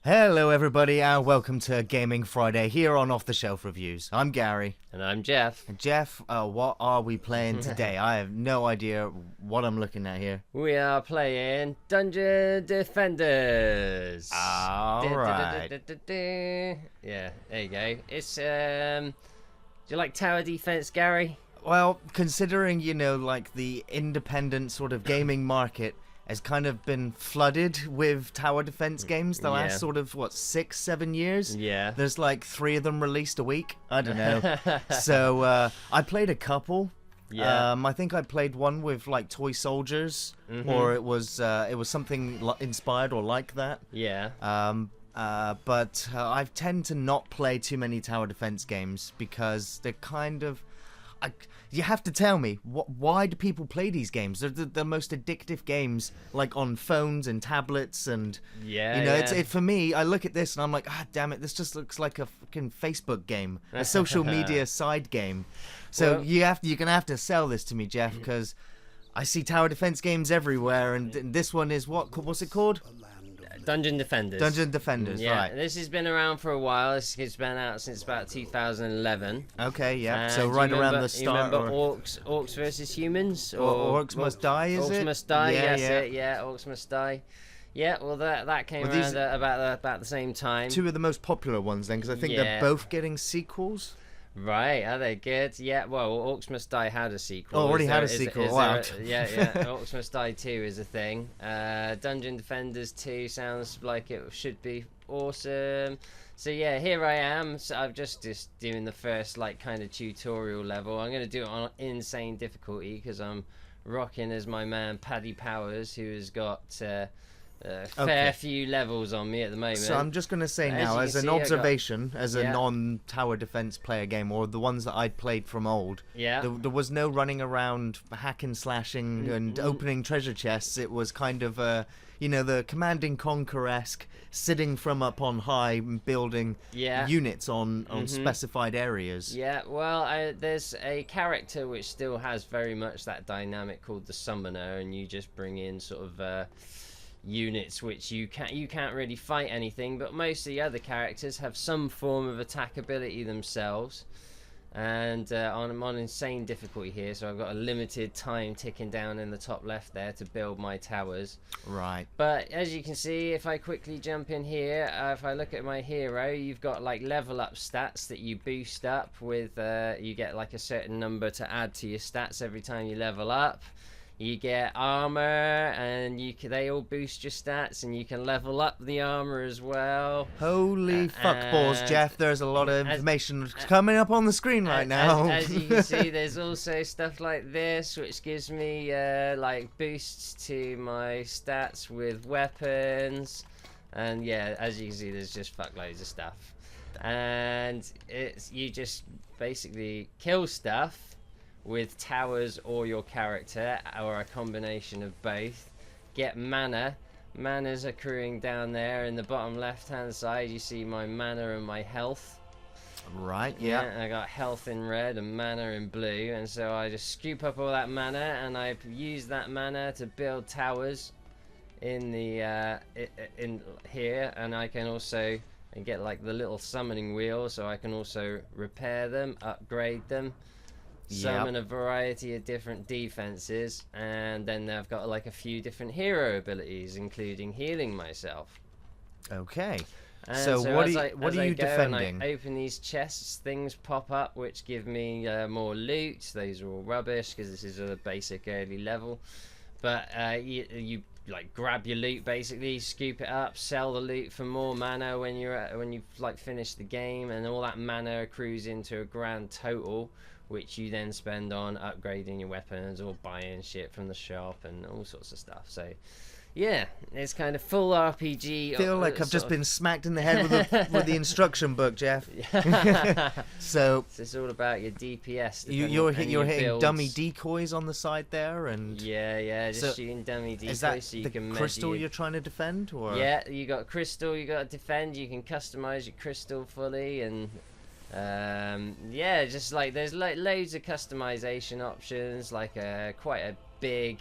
Hello everybody and welcome to Gaming Friday here on Off the Shelf Reviews. I'm Gary. And I'm Geoff. And Geoff, what are we playing today? I have no idea what I'm looking at here. We are playing Dungeon Defenders. Alright. Yeah, there you go. It's, do you like tower defense, Gary? Well, considering, like the independent sort of gaming market has kind of been flooded with tower defense games the last sort of, 6-7 years? Yeah. There's like 3 of them released a week. I don't know. So, I played a couple. Yeah. I think I played one with like toy soldiers, or it was something inspired or like that. Yeah. But I tend to not play too many tower defense games because they're kind of. You have to tell me why do people play these games? They're the most addictive games, like on phones and tablets, and it's for me. I look at this and I'm like, damn it, this just looks like a fucking Facebook game, a social media side game. So you're gonna have to sell this to me, Geoff, because I see tower defense games everywhere, and this one is what's it called? Dungeon Defenders. Dungeon Defenders, yeah, right. This has been around for a while. It's been out since about 2011. Okay, yeah. And so right around the start. You remember Orcs versus Humans? Or Orcs Must Die, is it? Orcs Must Die, yeah, yeah, Orcs Must Die. Yeah, well, that came around about the same time. 2 of the most popular ones then, because I think they're both getting sequels. Right, are they good? Yeah, well, Orcs Must Die had a sequel. Oh, already had a sequel. Wow. Yeah, Orcs Must Die 2 is a thing. Dungeon Defenders 2 sounds like it should be awesome. So yeah, here I am. So I'm just doing the first kind of tutorial level. I'm going to do it on insane difficulty because I'm rocking as my man Paddy Powers, who has got fair few levels on me at the moment. So I'm just going to say now, as an observation, as a non-tower defense player game, or the ones that I'd played from old, there was no running around hacking, slashing, and opening treasure chests. It was kind of, the Command and Conquer-esque, sitting from up on high and building units on specified areas. Yeah, well, there's a character which still has very much that dynamic called the Summoner, and you just bring in sort of units which you can't really fight anything, but most of the other characters have some form of attack ability themselves. And I'm on insane difficulty here, so I've got a limited time ticking down in the top left there to build my towers. Right. But as you can see, if I quickly jump in here, if I look at my hero, you've got like level up stats that you boost up with. You get like a certain number to add to your stats every time you level up. You get armor, and they all boost your stats, and you can level up the armor as well. Holy fuckballs, Geoff! There's a lot of information coming up on the screen right now. As you can see, there's also stuff like this, which gives me like boosts to my stats with weapons, and yeah, as you can see, there's just fuckloads of stuff, and you just basically kill stuff with towers or your character, or a combination of both. Get mana. Mana's accruing down there in the bottom left hand side. You see my mana and my health. Right, yeah. I got health in red and mana in blue, and so I just scoop up all that mana, and I use that mana to build towers in the in here, and I can also get like the little summoning wheel, so I can also repair them, upgrade them, summon a variety of different defenses, and then I've got like a few different hero abilities, including healing myself. Okay. And so what are you defending? And I open these chests, things pop up which give me more loot. Those are all rubbish because this is a basic early level. But you like grab your loot, basically scoop it up, sell the loot for more mana when you've like finished the game, and all that mana accrues into a grand total, which you then spend on upgrading your weapons or buying shit from the shop and all sorts of stuff. So yeah, it's kind of full RPG. I feel like I've just been smacked in the head with the instruction book, Geoff. So it's all about your DPS. You're hitting dummy decoys on the side there, and just shooting dummy decoys. Is that so you the can crystal you're trying to defend, or? Yeah, you got crystal. You got to defend. You can customize your crystal fully, and just like there's like loads of customization options, like quite a big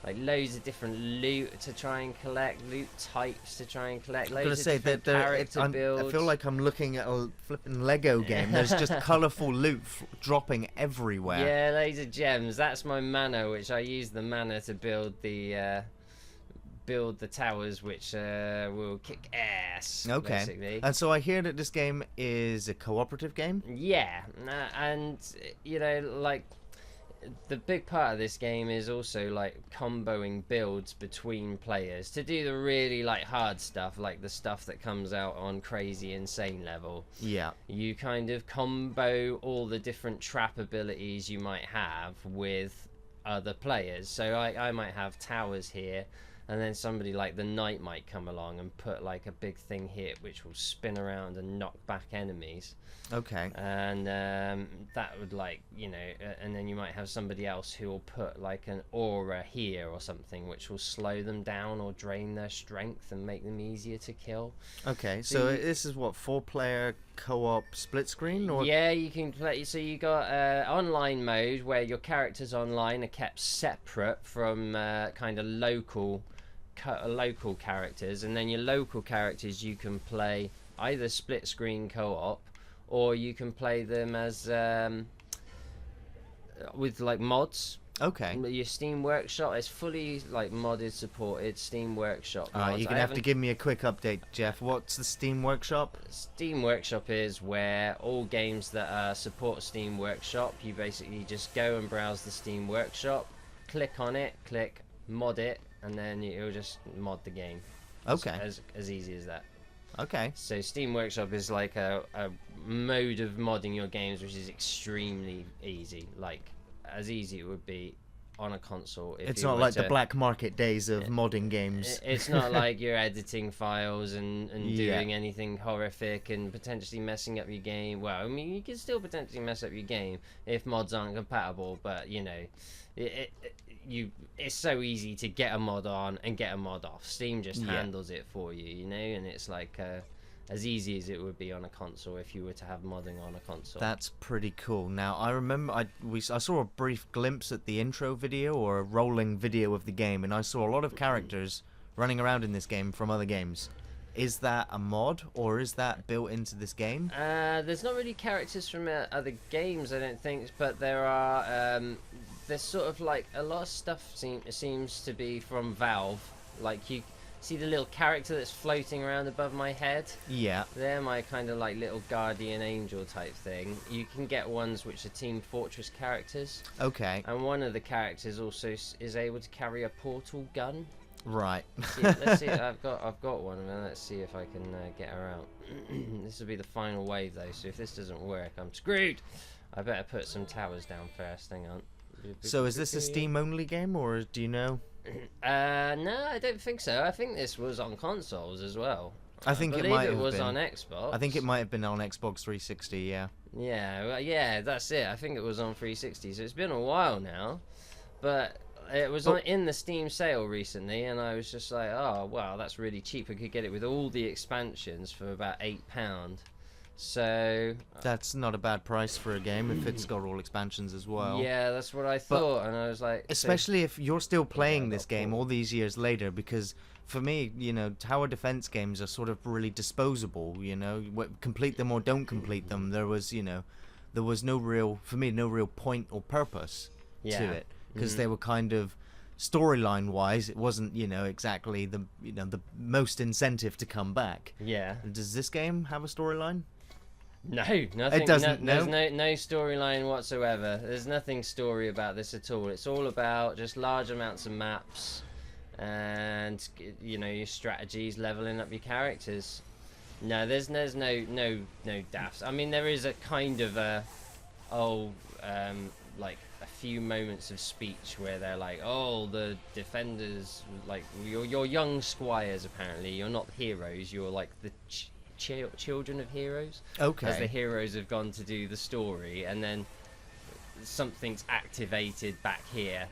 like loads of different loot to try and collect, loot types to try and collect, I'm gonna loads of say different that character I builds. feel like I'm looking at a flipping Lego game. There's just colourful loot dropping everywhere. Yeah, loads of gems. That's my mana, which I use the mana to build the towers, which will kick ass. Okay. Basically. And so I hear that this game is a cooperative game. Yeah, and you know, like the big part of this game is also like comboing builds between players to do the really like hard stuff, like the stuff that comes out on crazy insane level. Yeah. You kind of combo all the different trap abilities you might have with other players. So I might have towers here, and then somebody like the knight might come along and put like a big thing here which will spin around and knock back enemies. Okay. And that would, like, you know, and then you might have somebody else who will put like an aura here or something which will slow them down or drain their strength and make them easier to kill. Okay, so this is what, 4-player co-op split screen, or yeah, you can play. So you got online mode where your characters online are kept separate from kind of local characters, and then your local characters you can play either split screen co-op, or you can play them as with like mods. Okay. Your Steam Workshop is fully like modded, supported Steam Workshop mods. You're gonna have to give me a quick update, Geoff. What's the Steam Workshop? Steam Workshop is where all games that support Steam Workshop, you basically just go and browse the Steam Workshop, click on it, click mod it, and then it'll just mod the game. Okay. As easy as that. Okay. So Steam Workshop is like a mode of modding your games which is extremely easy, like as easy it would be on a console. If It's you not were like to, the black market days of modding games. It's not like you're editing files and doing anything horrific and potentially messing up your game. Well, I mean, you can still potentially mess up your game if mods aren't compatible, but you know, it's so easy to get a mod on and get a mod off. Steam just handles it for you, you know, and it's like as easy as it would be on a console if you were to have modding on a console. That's pretty cool. Now, I remember I saw a brief glimpse at the intro video, or a rolling video of the game, and I saw a lot of characters running around in this game from other games. Is that a mod, or is that built into this game? There's not really characters from other games, I don't think, but there are. There's sort of like a lot of stuff seems to be from Valve. Like, you see the little character that's floating around above my head? Yeah. They're my kind of like little guardian angel type thing. You can get ones which are Team Fortress characters. Okay. And one of the characters also is able to carry a portal gun. Right. Let's see. I've got one of them. Let's see if I can get her out. This will be the final wave though, so if this doesn't work, I'm screwed. I better put some towers down first. Hang on. So is this a Steam only game, or do you know? No, I don't think so. I think this was on consoles as well. I think it might have was been on Xbox. I think it might have been on Xbox 360. Yeah. Yeah, well, yeah, that's it. I think it was on 360. So it's been a while now, but it was in the Steam sale recently, and I was just like, oh wow, that's really cheap. I could get it with all the expansions for about £8. So that's not a bad price for a game if it's got all expansions as well. Yeah, that's what I thought, and I was like, especially if you're still playing this game all these years later, because for me, you know, tower defense games are sort of really disposable. You know, complete them or don't complete them. There was no real point or purpose to it, because they were kind of storyline wise, it wasn't exactly the most incentive to come back. Yeah. Does this game have a storyline? No, nothing. It doesn't. There's no storyline whatsoever. There's nothing story about this at all. It's all about just large amounts of maps, and your strategies, leveling up your characters. No, there's no daffs. I mean, there is a kind of like a few moments of speech where they're like, oh, the defenders, like you're young squires. Apparently, you're not heroes. You're like the children of heroes. Okay. As the heroes have gone to do the story, and then something's activated back here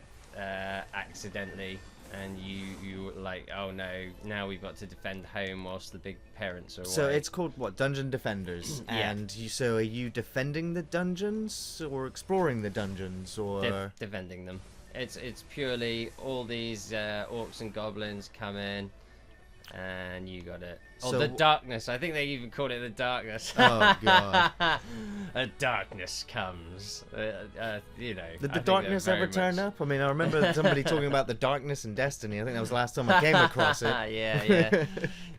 accidentally, and you like, oh no, now we've got to defend home whilst the big parents are away. So it's called what? Dungeon Defenders. Yeah. And so are you defending the dungeons or exploring the dungeons, or defending them? it's purely all these orcs and goblins come in, and you got it. Oh, So- the darkness. I think they even called it the darkness. Oh, God. A darkness comes. You know. Did I the think darkness they're ever very turn much- up? I mean, I remember somebody talking about the darkness in Destiny. I think that was the last time I came across it. Yeah.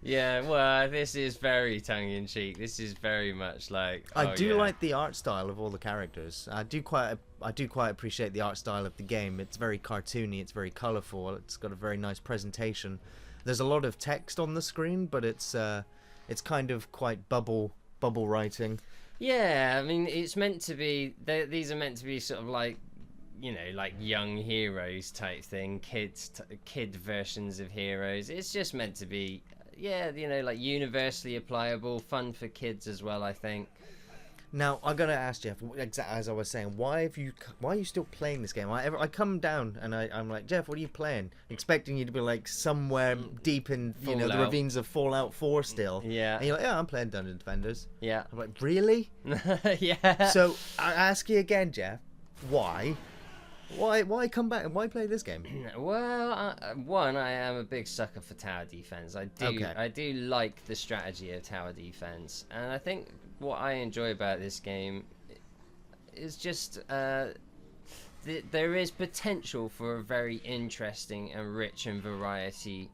Yeah, well, this is very tongue-in-cheek. This is very much like... I oh, do yeah. like the art style of all the characters. I do quite appreciate the art style of the game. It's very cartoony. It's very colourful. It's got a very nice presentation. There's a lot of text on the screen, but it's kind of quite bubble writing. Yeah, I mean, it's meant to be... These are meant to be sort of like, you know, like young heroes type thing. Kid versions of heroes. It's just meant to be... Yeah, you know, like universally applicable, fun for kids as well, I think. Now, I gotta ask Jeff, exactly as I was saying, why are you still playing this game? I come down and I'm like, Jeff, what are you playing? Expecting you to be like somewhere deep in the Fallout. ravines of Fallout 4 still. Yeah. And you're like, yeah, I'm playing Dungeon Defenders. Yeah. I'm like, really? Yeah. So I ask you again, Jeff, why? Why come back and why play this game? Well, one, I am a big sucker for tower defense. I do like the strategy of tower defense, and I think what I enjoy about this game is just there is potential for a very interesting and rich and variety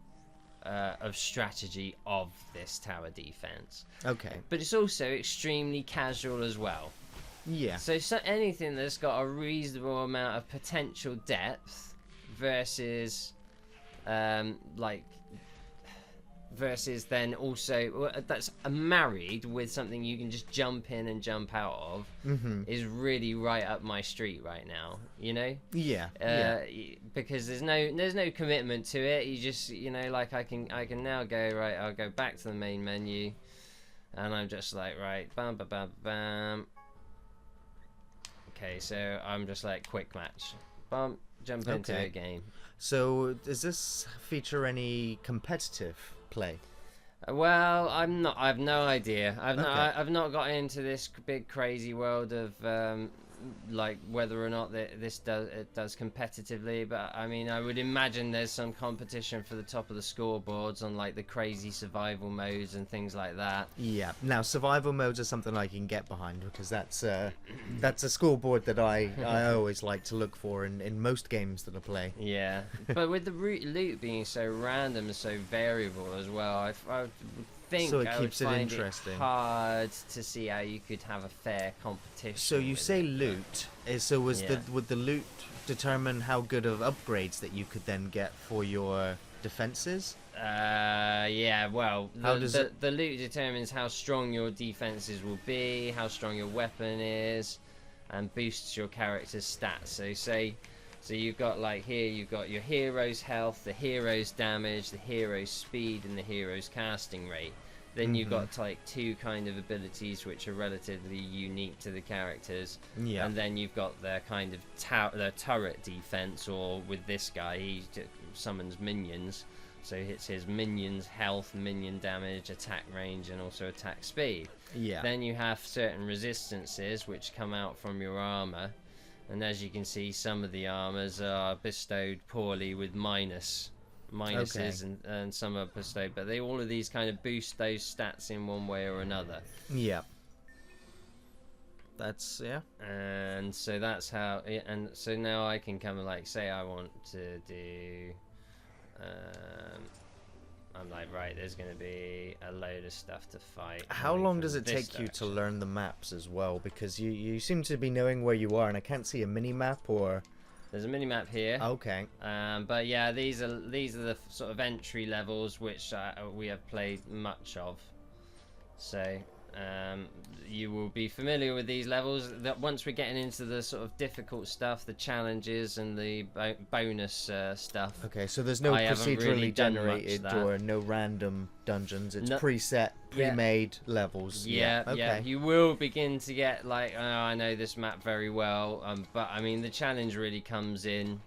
of strategy of this tower defense. Okay. But it's also extremely casual as well. Yeah. So anything that's got a reasonable amount of potential depth versus versus then also that's married with something you can just jump in and jump out of is really right up my street right now, you know? Yeah. Because there's no commitment to it. You just, you know, like I can now go, right, I'll go back to the main menu and I'm just like, right, bam bam bam bam. Okay, so I'm just like quick match. Bump, jump into a game. So does this feature any competitive play? Well, I've no idea. I've not got into this big crazy world of like whether or not it does competitively, but I mean I would imagine there's some competition for the top of the scoreboards on like the crazy survival modes and things like that. Yeah. Now survival modes are something I can get behind because that's a scoreboard that I always like to look for in most games that I play. Yeah, but with the loot being so random and so variable as well, I would think So it I keeps would it find interesting. hard to see how you could have a fair competition. So you with say it. loot. Yeah. Would the loot determine how good of upgrades that you could then get for your defenses? Yeah, well, How does the loot determines how strong your defenses will be, how strong your weapon is, and boosts your character's stats. So you've got like here, you've got your hero's health, the hero's damage, the hero's speed, and the hero's casting rate. Then you've got like two kind of abilities which are relatively unique to the characters. Yeah. And then you've got their kind of the turret defense, or with this guy, he summons minions. So it's his minions' health, minion damage, attack range, and also attack speed. Yeah. Then you have certain resistances which come out from your armor. And as you can see, some of the armors are bestowed poorly with minuses, and some are bestowed, but all of these kind of boost those stats in one way or another. Yeah. That's And so that's how. And so now I can come and like say I want to do. I'm like, right, there's going to be a load of stuff to fight. How long does it take you to learn the maps as well? Because you seem to be knowing where you are, and I can't see a mini map or. There's a mini map here. Okay. But yeah, these are the sort of entry levels which we have played much of. So you will be familiar with these levels. That once we're getting into the sort of difficult stuff, the challenges and the bonus stuff. Okay, so there's no I haven't procedurally really done generated much that. or no random dungeons. It's No. preset, pre-made levels. Yeah, Okay. You will begin to get like, oh, I know this map very well. But I mean, the challenge really comes in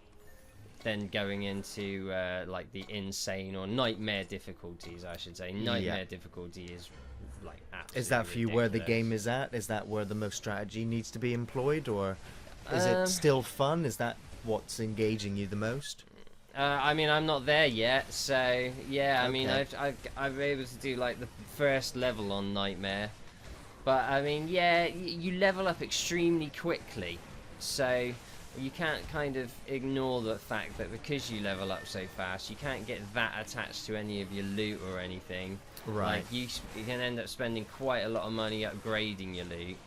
then going into like the insane or nightmare difficulties, I should say. Nightmare difficulty is like absolutely Is that for you where the ridiculous. game is at? Is that where the most strategy needs to be employed, or is it still fun? Is that what's engaging you the most? I mean, I'm not there yet, so yeah. I mean, Okay. I've been able to do like the first level on Nightmare, but I mean, yeah, you level up extremely quickly, so you can't kind of ignore the fact that because you level up so fast, you can't get that attached to any of your loot or anything. Right. Like you can end up spending quite a lot of money upgrading your loot.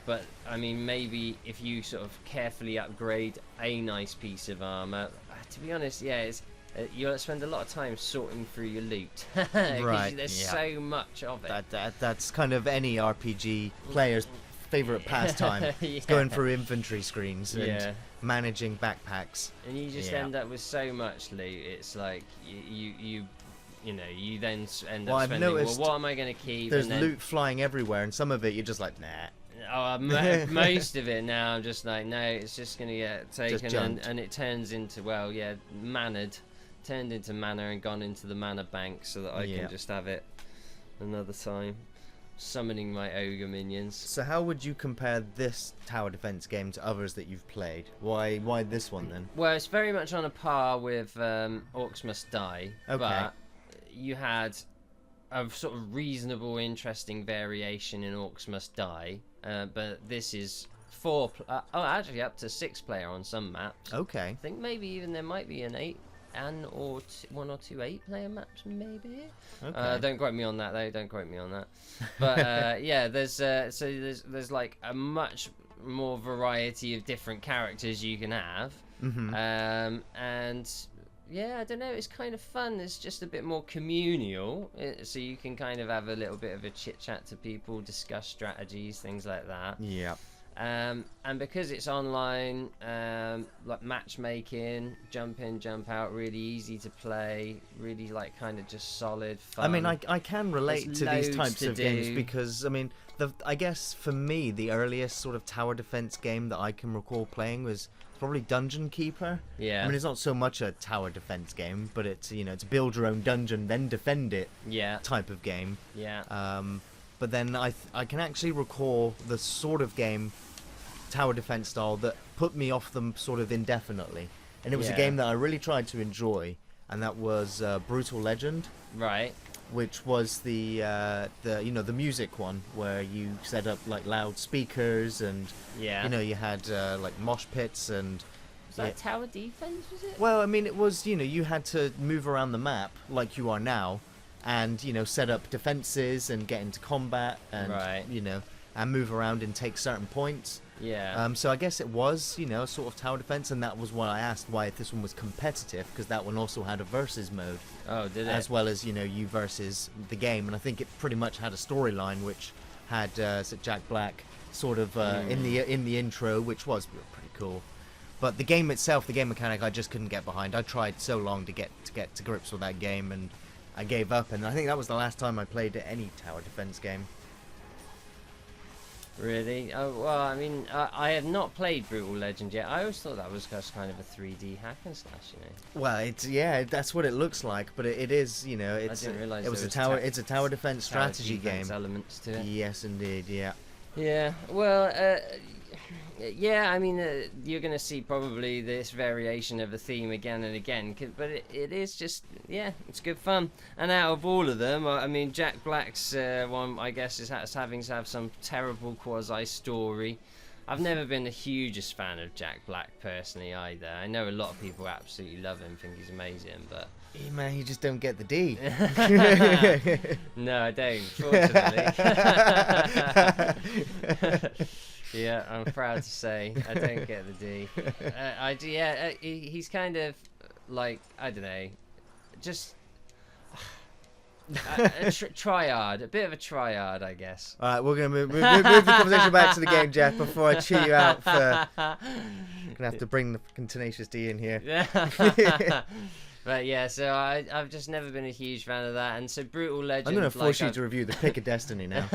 But I mean, maybe if you sort of carefully upgrade a nice piece of armor, to be honest, yeah, you'll spend a lot of time sorting through your loot. Right. There's Yeah. so much of it. That's kind of any RPG player's favorite pastime. Yeah. It's going through inventory screens and Yeah. managing backpacks. And you just Yeah. end up with so much loot. It's like you then end Well, up I've spending. Well, noticed what am I going to keep? There's and then, loot flying everywhere, and some of it you're just like, nah. Most of it now, I'm just like, no, it's just going to get taken, jumped. and it turns into, well, yeah, turned into mana and gone into the mana bank so that I Yeah. can just have it another time, summoning my ogre minions. So how would you compare this tower defense game to others that you've played? Why this one then? Well, it's very much on a par with Orcs Must Die, Okay. but you had a sort of reasonable, interesting variation in Orcs Must Die, but this is actually up to 6 player on some maps. Okay. I think maybe even there might be an 8 one or two 8 player maps maybe. Okay. Don't quote me on that though. Don't quote me on that. But yeah, there's like a much more variety of different characters you can have. Mm-hmm. And yeah, I don't know. It's kind of fun. It's just a bit more communal, so you can kind of have a little bit of a chit chat to people, discuss strategies, things like that. Yeah. And because it's online, like matchmaking, jump in, jump out, really easy to play, really like kind of just solid fun. I mean, I can relate There's to these loads types to of games do. because I mean, I guess for me the earliest sort of tower defense game that I can recall playing was probably Dungeon Keeper. Yeah. I mean, it's not so much a tower defense game, but it's it's build your own dungeon then defend it Yeah. type of game. Yeah. But then I can actually recall the sort of game, tower defense style, that put me off them sort of indefinitely, and it was a Yeah. game that I really tried to enjoy, and that was Brutal Legend, Right. which was the music one where you set up like loudspeakers and Yeah. you had like mosh pits and Was that tower defense? Was it? well, I mean, it was you had to move around the map like you are now, and set up defenses and get into combat and Right. and move around and take certain points. Yeah. So I guess it was a sort of tower defense, and that was why I asked why this one was competitive, because that one also had a versus mode Oh, did it? as well as you versus the game, and I think it pretty much had a storyline which had Jack Black sort of in the intro, which was pretty cool. But the game itself, the game mechanic, I just couldn't get behind. I tried so long to get to grips with that game, and I gave up. And I think that was the last time I played any tower defense game. Really? Oh, well, I mean, I have not played Brutal Legend yet. I always thought that was just kind of a 3D hack and slash, Well, that's what it looks like, but it is, it's I didn't realise it was there a tower. It's a tower defense strategy defense game. elements to it. Yes, indeed. Yeah. Yeah, well, yeah, I mean, you're going to see probably this variation of a theme again and again, but it is just, yeah, it's good fun. And out of all of them, I mean, Jack Black's one, I guess, is having to have some terrible quasi-story. I've never been the hugest fan of Jack Black personally either. I know a lot of people absolutely love him, think he's amazing, but... Yeah, man, you just don't get the D. No, I don't, fortunately. Yeah, I'm proud to say I don't get the D. He's kind of like, I don't know, just a triad, a bit of a triad, I guess. All right, we're gonna move the conversation back to the game, Jeff. Before I chew you out, gonna have to bring the fucking Tenacious D in here. But yeah, so I've just never been a huge fan of that, and so Brutal Legend. I'm gonna force you to review the Pick of Destiny now.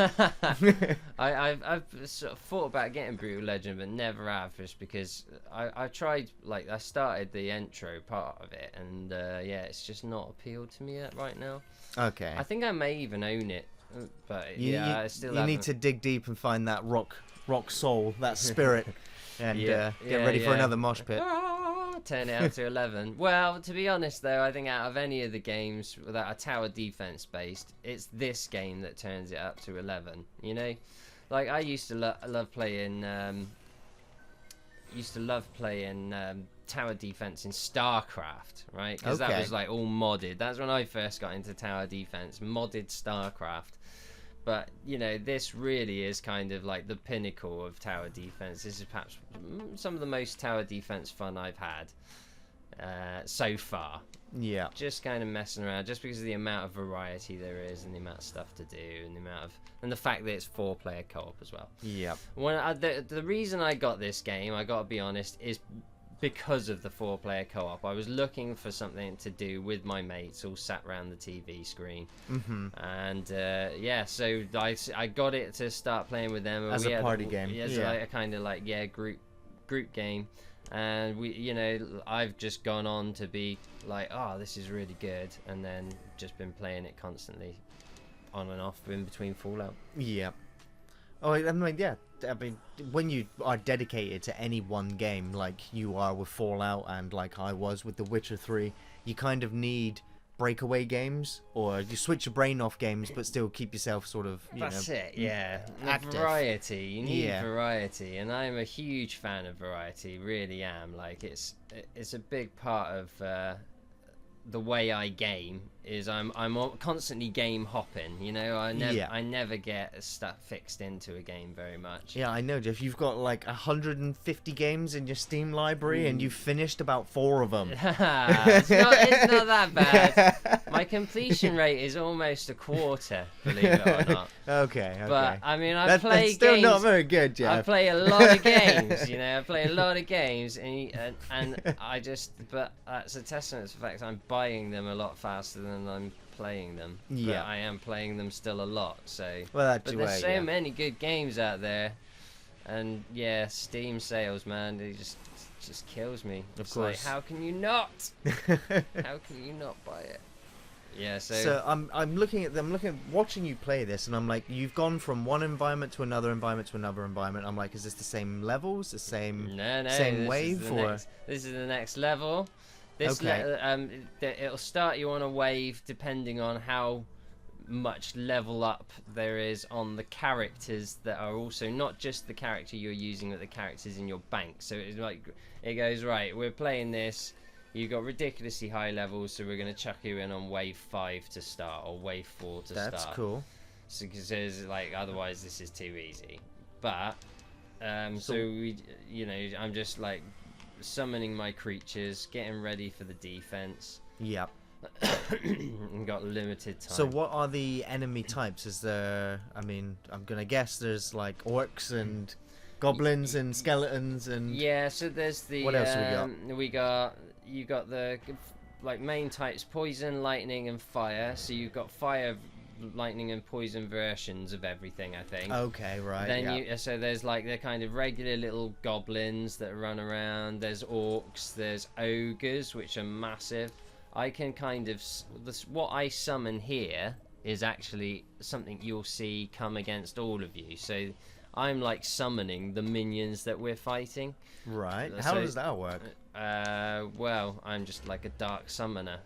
I've sort of thought about getting Brutal Legend, but never have, just because I tried, like, I started the intro part of it, and yeah, it's just not appealed to me yet right now. Okay. I think I may even own it, but I still you need to dig deep and find that rock soul, that spirit, and get ready for another mosh pit. turn it up to 11. Well, to be honest, though, I think out of any of the games that are tower defense based, it's this game that turns it up to 11. You know, like I used to love playing. Tower defense in StarCraft, right? Because that was like all modded. That's when I first got into tower defense, modded StarCraft. But you know, this really is kind of like the pinnacle of tower defense. This is perhaps some of the most tower defense fun I've had so far. Yeah. Just kind of messing around, just because of the amount of variety there is, and the amount of stuff to do, and the fact that it's 4-player co-op as well. Yeah. The reason I got this game, I gotta be honest, is because of the 4-player co-op. I was looking for something to do with my mates, all sat around the TV screen, and so I got it to start playing with them as a party game. As like a kind of like group game, and I've just gone on to be like, oh, this is really good, and then just been playing it constantly, on and off in between Fallout. Yeah. Oh, I mean, yeah. I mean, when you are dedicated to any one game, like you are with Fallout and like I was with The Witcher 3, you kind of need breakaway games, or you switch your brain off games, but still keep yourself sort of, That's it, yeah. active. Variety. You need variety, and I'm a huge fan of variety. Really am. Like it's a big part of the way I game. Is I'm constantly game hopping, you know. I never get stuff fixed into a game very much. Yeah, I know, Jeff. You've got like 150 games in your Steam library, and you've finished about 4 of them. It's not that bad. My completion rate is almost a quarter, believe it or not. Okay. But I mean, That's still not very good, Jeff. I play a lot of games, you know. I play a lot of games, and I just. But that's a testament to the fact I'm buying them a lot faster than I'm playing them. Yeah. But I am playing them still a lot. So. Well, but there's so many good games out there, and yeah, Steam sales, man, it just kills me. Of it's course. Like, how can you not? How can you not buy it? Yeah. So I'm looking at watching you play this, and I'm like, you've gone from one environment to another environment to another environment. I'm like, is this the same levels, the same same wave, or this is the next level? It'll start you on a wave depending on how much level up there is on the characters that are also not just the character you're using, but the characters in your bank. So it's like it goes, right, we're playing this, you've got ridiculously high levels, so we're going to chuck you in on wave 5 to start, or wave 4 to start. That's cool. So because like otherwise this is too easy. But so we, I'm just like summoning my creatures, getting ready for the defense. Yep. And got limited time. So what are the enemy types? Is there, I mean, I'm gonna guess there's like orcs and goblins and skeletons and so there's the what else you got the like main types: poison, lightning, and fire. So you've got fire, lightning, and poison versions of everything, I think. Okay, right. Then so there's like the kind of regular little goblins that run around. There's orcs. There's ogres, which are massive. I can kind of what I summon here is actually something you'll see come against all of you. So I'm like summoning the minions that we're fighting. Right. How does that work? Well, I'm just like a dark summoner.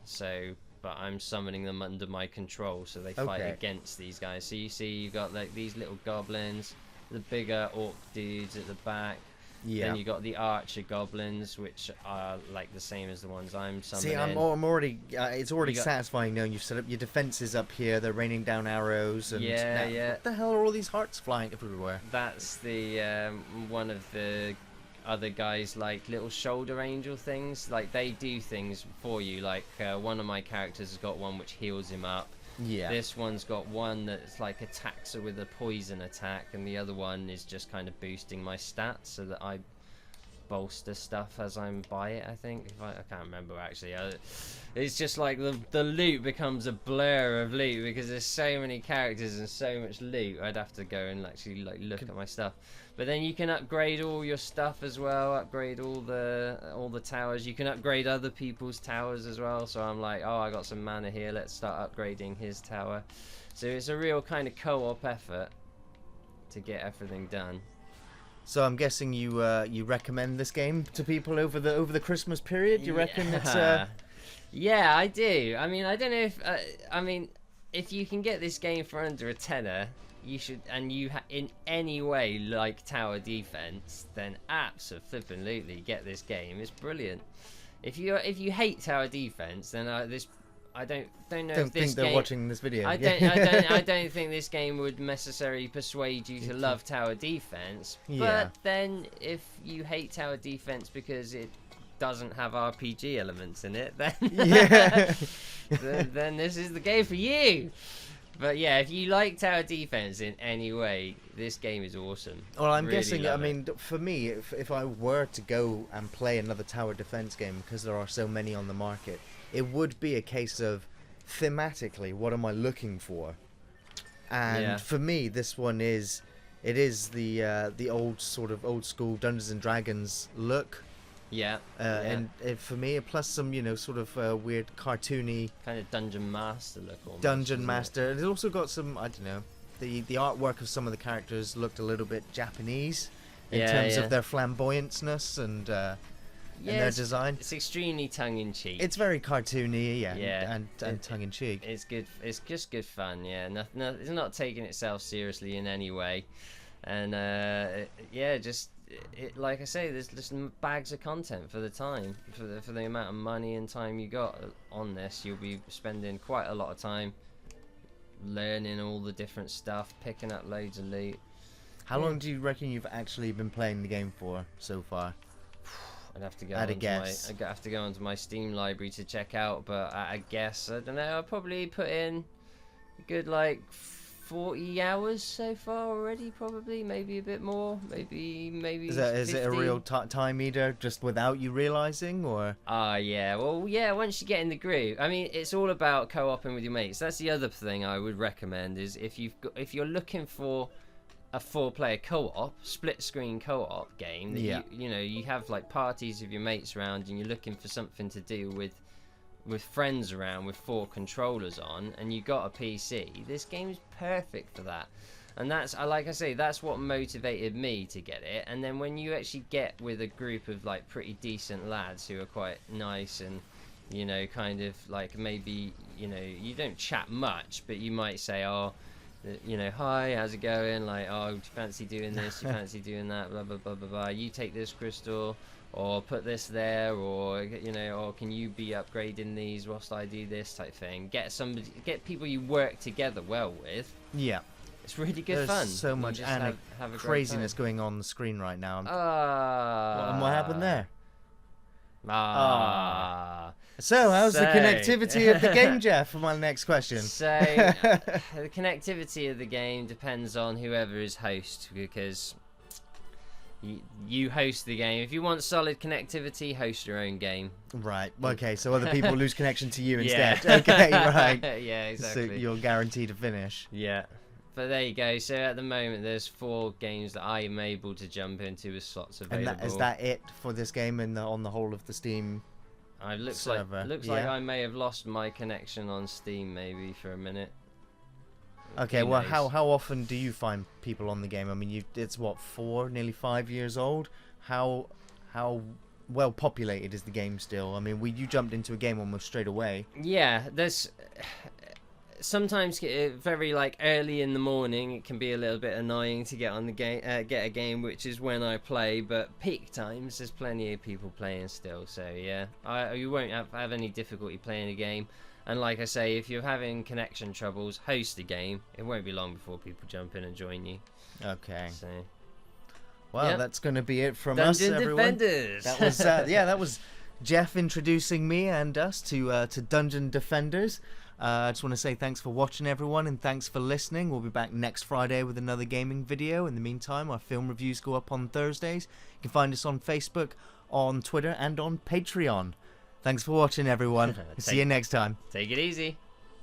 But I'm summoning them under my control, so they fight against these guys. So you see, you've got like these little goblins, the bigger orc dudes at the back. Yeah. Then you got the archer goblins, which are like the same as the ones I'm summoning. See, I'm already. It's already satisfying knowing you've set up your defenses up here. They're raining down arrows. And what the hell are all these hearts flying everywhere? That's the one of the other guys, like little shoulder angel things. Like they do things for you. Like one of my characters has got one which heals him up. Yeah. This one's got one that's like attacks her with a poison attack, and the other one is just kind of boosting my stats so that I bolster stuff as I'm by it. I think I can't remember actually. It's just like the loot becomes a blur of loot because there's so many characters and so much loot. I'd have to go and actually like look at my stuff. But then you can upgrade all your stuff as well. Upgrade all the towers. You can upgrade other people's towers as well. So I'm like, oh, I got some mana here. Let's start upgrading his tower. So it's a real kind of co-op effort to get everything done. So I'm guessing you recommend this game to people over the Christmas period. You reckon it's Yeah, I do. I mean, I don't know if if you can get this game for under a tenner, you should, and you in any way like tower defense, then absolutely get this game. It's brilliant. If you hate tower defense, then I don't know if this think they're game, watching this video. I don't think this game would necessarily persuade you to love tower defense. Yeah. But then if you hate tower defense because it doesn't have RPG elements in it, then Yeah. then this is the game for you. But yeah, if you like tower defense in any way, this game is awesome. Well, I'm Really guessing. I love it. mean, for me, if I were to go and play another tower defense game, because there are so many on the market, it would be a case of thematically, what am I looking for? And Yeah. for me, this one is the old school Dungeons and Dragons look. Yeah, And for me, plus some sort of weird cartoony kind of dungeon master look. Almost, dungeon isn't it? master. It's also got some, I don't know, the artwork of some of the characters looked a little bit Japanese in Yeah, terms yeah. of their flamboyantness and their design. It's extremely tongue in cheek. It's very cartoony, Yeah. and tongue in cheek. It's good. It's just good fun. Yeah, it's not taking itself seriously in any way, and like I say, there's just bags of content for the time, for the amount of money and time you got on this. You'll be spending quite a lot of time learning all the different stuff, picking up loads of loot. How long do you reckon you've actually been playing the game for so far? I'd have to go. I'd guess. I'd have to go onto my Steam library to check out, but I guess I don't know. I'll probably put in a good 40 hours so far already, probably, maybe a bit more, maybe Is it a 50. real time eater, just without you realizing, or? Yeah, well, yeah, once you get in the groove. I mean, it's all about co-oping with your mates. That's the other thing I would recommend, is if you're looking for a 4-player co-op, split-screen co-op game, that you have parties of your mates around, and you're looking for something to do with friends around with 4 controllers on, and you got a PC, this game is perfect for that. And that's that's what motivated me to get it. And then when you actually get with a group of pretty decent lads who are quite nice, and kind of maybe you don't chat much, but you might say, hi, how's it going, do you fancy doing this, you fancy doing that, blah blah blah blah blah, you take this crystal, or put this there, or or can you be upgrading these whilst I do this, type thing. Get people you work together well with. Yeah. It's really good There's fun. so much just have a great craziness time. going on the screen right now. And What happened there? So So, how's the connectivity of the game, Geoff, for my next question? the connectivity of the game depends on whoever is host, because you host the game. If you want solid connectivity, host your own game. Right. Okay, so other people lose connection to you instead. Yeah. Okay, right. Yeah, exactly. So you're guaranteed to finish. Yeah. But there you go. So at the moment, there's 4 games that I am able to jump into with slots available. And is that it for this game on the whole of the Steam server? Looks like I may have lost my connection on Steam maybe for a minute. Okay, Who well, knows? how often do you find people on the game? I mean, it's what, 4, nearly 5 years old. How well populated is the game still? I mean, you jumped into a game almost straight away. Yeah, there's sometimes very early in the morning. It can be a little bit annoying to get on the game, get a game, which is when I play. But peak times, there's plenty of people playing still. So yeah, you won't have any difficulty playing a game. And like I say, if you're having connection troubles, host a game. It won't be long before people jump in and join you. Okay. So, Well, yeah. That's going to be it from Dungeon us, everyone. Defenders. That was that was Geoff introducing me and us to Dungeon Defenders. I just want to say thanks for watching, everyone, and thanks for listening. We'll be back next Friday with another gaming video. In the meantime, our film reviews go up on Thursdays. You can find us on Facebook, on Twitter, and on Patreon. Thanks for watching, everyone. See you next time. Take it easy.